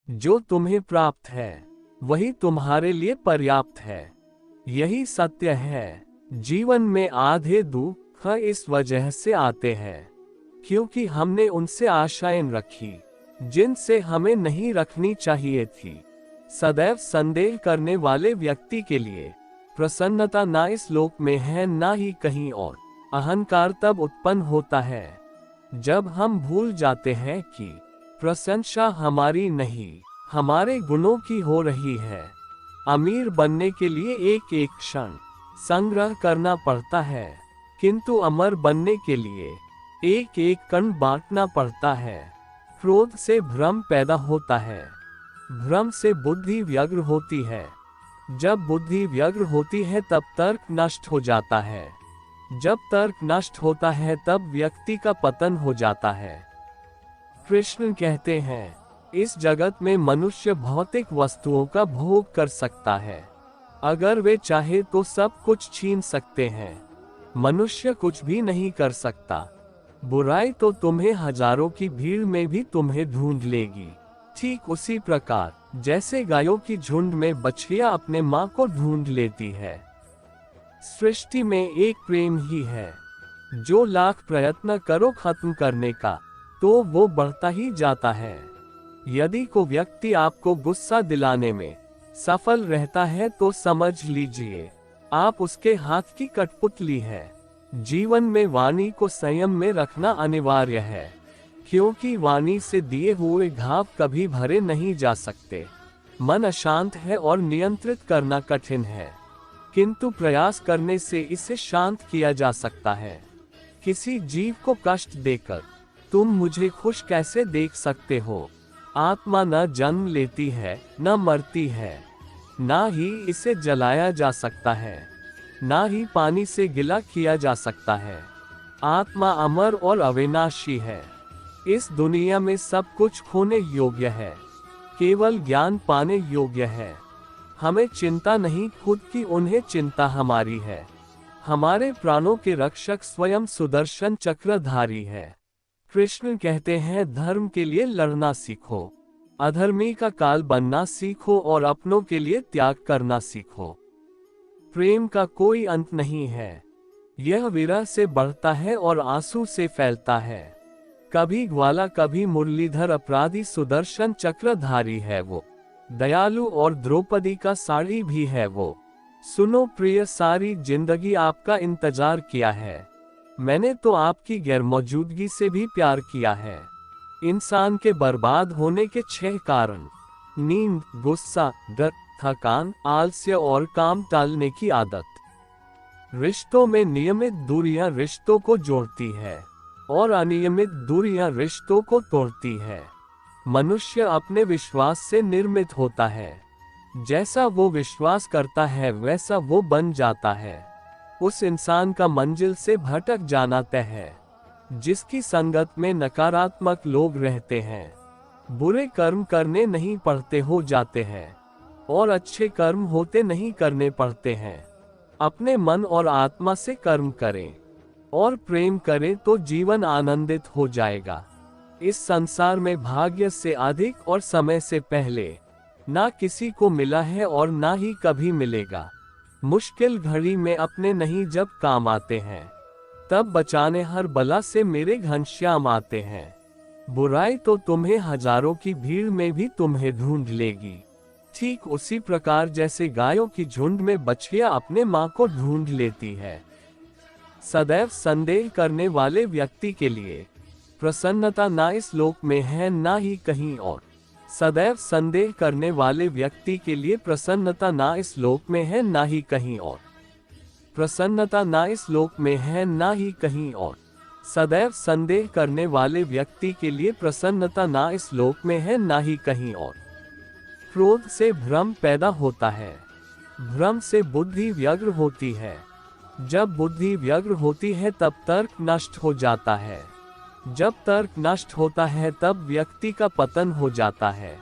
जो तुम्हें प्राप्त है वही तुम्हारे लिए पर्याप्त है। यही सत्य है। जीवन में आधे दुख इस वजह से आते हैं क्योंकि हमने उनसे आशाएं रखी जिनसे हमें नहीं रखनी चाहिए थी। सदैव संदेह करने वाले व्यक्ति के लिए प्रसन्नता ना इस लोक में है ना ही कहीं और। अहंकार तब उत्पन्न होता है जब हम भूल जाते हैं कि प्रशंसा हमारी नहीं, हमारे गुणों की हो रही है। अमीर बनने के लिए एक एक क्षण संग्रह करना पड़ता है, किंतु अमर बनने के लिए एक एक कण बांटना पड़ता है। क्रोध से भ्रम पैदा होता है, भ्रम से बुद्धि व्यग्र होती है। जब बुद्धि व्यग्र होती है तब तर्क नष्ट हो जाता है। जब तर्क नष्ट होता है तब व्यक्ति का पतन हो जाता है। कृष्ण कहते हैं, इस जगत में मनुष्य भौतिक वस्तुओं का भोग कर सकता है। अगर वे चाहे तो सब कुछ छीन सकते हैं। मनुष्य कुछ भी नहीं कर सकता। बुराई तो तुम्हें हजारों की भीड़ में भी तुम्हें ढूंढ लेगी। ठीक उसी प्रकार जैसे गायों की झुंड में बछिया अपने मां को ढूंढ लेती है। सृष्टि में एक प्रेम ही है जो लाख प्रयत्न करो खत्म करने का तो वो बढ़ता ही जाता है। यदि कोई व्यक्ति आपको गुस्सा दिलाने में सफल रहता है तो समझ लीजिए आप उसके हाथ की कठपुतली है। जीवन में वाणी को संयम में रखना अनिवार्य है क्योंकि वाणी से दिए हुए घाव कभी भरे नहीं जा सकते। मन अशांत है और नियंत्रित करना कठिन है, किंतु प्रयास करने से इसे शांत किया जा सकता है। किसी जीव को कष्ट देकर तुम मुझे खुश कैसे देख सकते हो? आत्मा न जन्म लेती है न मरती है, ना ही इसे जलाया जा सकता है, ना ही पानी से गिला किया जा सकता है। आत्मा अमर और अविनाशी है। इस दुनिया में सब कुछ खोने योग्य है, केवल ज्ञान पाने योग्य है। हमें चिंता नहीं खुद की, उन्हें चिंता हमारी है। हमारे प्राणों के रक्षक स्वयं सुदर्शन चक्रधारी है। कृष्ण कहते हैं, धर्म के लिए लड़ना सीखो, अधर्मी का काल बनना सीखो और अपनों के लिए त्याग करना सीखो। प्रेम का कोई अंत नहीं है। यह विरह से बढ़ता है और आंसू से फैलता है। कभी ग्वाला कभी मुरलीधर अपराधी सुदर्शन चक्रधारी है वो, दयालु और द्रौपदी का साड़ी भी है वो। सुनो प्रिय, सारी जिंदगी आपका इंतजार किया है। मैंने तो आपकी गैरमौजूदगी से भी प्यार किया है। इंसान के बर्बाद होने के 6 कारण: नींद, गुस्सा, डर, थकान, आलस्य और काम टालने की आदत। रिश्तों में नियमित दूरियां रिश्तों को जोड़ती है और अनियमित दूरियां रिश्तों को तोड़ती है। मनुष्य अपने विश्वास से निर्मित होता है। जैसा वो विश्वास करता है वैसा वो बन जाता है। उस इंसान का मंजिल से भटक जाना तय है जिसकी संगत में नकारात्मक लोग रहते हैं। बुरे कर्म करने नहीं पड़ते हो जाते हैं और अच्छे कर्म होते नहीं करने पड़ते हैं। अपने मन और आत्मा से कर्म करें और प्रेम करें तो जीवन आनंदित हो जाएगा। इस संसार में भाग्य से अधिक और समय से पहले ना किसी को मिला है और ना ही कभी मिलेगा। मुश्किल घड़ी में अपने नहीं जब काम आते हैं, तब बचाने हर बला से मेरे घनश्याम आते हैं। बुराई तो तुम्हें हजारों की भीड़ में भी तुम्हें ढूंढ लेगी। ठीक उसी प्रकार जैसे गायों की झुंड में बछिया अपने मां को ढूंढ लेती है। सदैव संदेह करने वाले व्यक्ति के लिए प्रसन्नता ना इस लोक में है ना ही कहीं और। सदैव संदेह करने वाले व्यक्ति के लिए प्रसन्नता ना इस लोक में है ना ही कहीं और। प्रसन्नता ना इस लोक में है ना ही कहीं और। सदैव संदेह करने वाले व्यक्ति के लिए प्रसन्नता ना इस लोक में है ना ही कहीं और। क्रोध से भ्रम पैदा होता है, भ्रम से बुद्धि व्यग्र होती है। जब बुद्धि व्यग्र होती है तब तर्क नष्ट हो जाता है। जब तर्क नष्ट होता है तब व्यक्ति का पतन हो जाता है।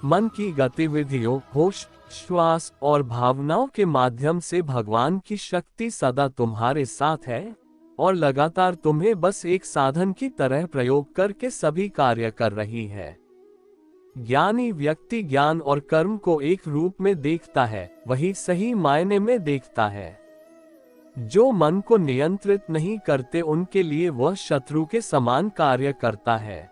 मन की गतिविधियों, होश, श्वास और भावनाओं के माध्यम से भगवान की शक्ति सदा तुम्हारे साथ है और लगातार तुम्हें बस एक साधन की तरह प्रयोग करके सभी कार्य कर रही है। ज्ञानी व्यक्ति ज्ञान और कर्म को एक रूप में देखता है, वही सही मायने में देखता है। जो मन को नियंत्रित नहीं करते उनके लिए वह शत्रु के समान कार्य करता है।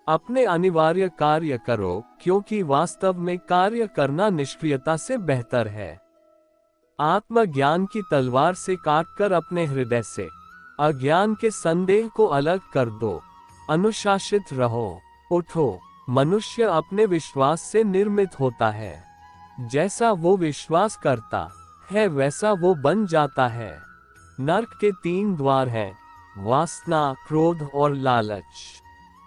अपने अनिवार्य कार्य करो, क्योंकि वास्तव में कार्य करना निष्क्रियता से बेहतर है। आत्मज्ञान की तलवार से काटकर अपने हृदय से अज्ञान के संदेह को अलग कर दो। अनुशासित रहो, उठो। मनुष्य अपने विश्वास से निर्मित होता है। जैसा वो विश्वास करता है वैसा वो बन जाता है। नरक के 3 द्वार हैं, वासना, क्रोध और लालच।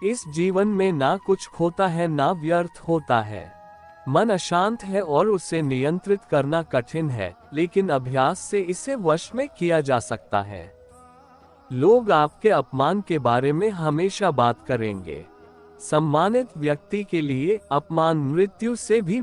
इस जीवन में ना कुछ खोता है ना व्यर्थ होता है। मन अशांत है और उसे नियंत्रित करना कठिन है, लेकिन अभ्यास से इसे वश में किया जा सकता है। लोग आपके अपमान के बारे में हमेशा बात करेंगे। सम्मानित व्यक्ति के लिए अपमान मृत्यु से भी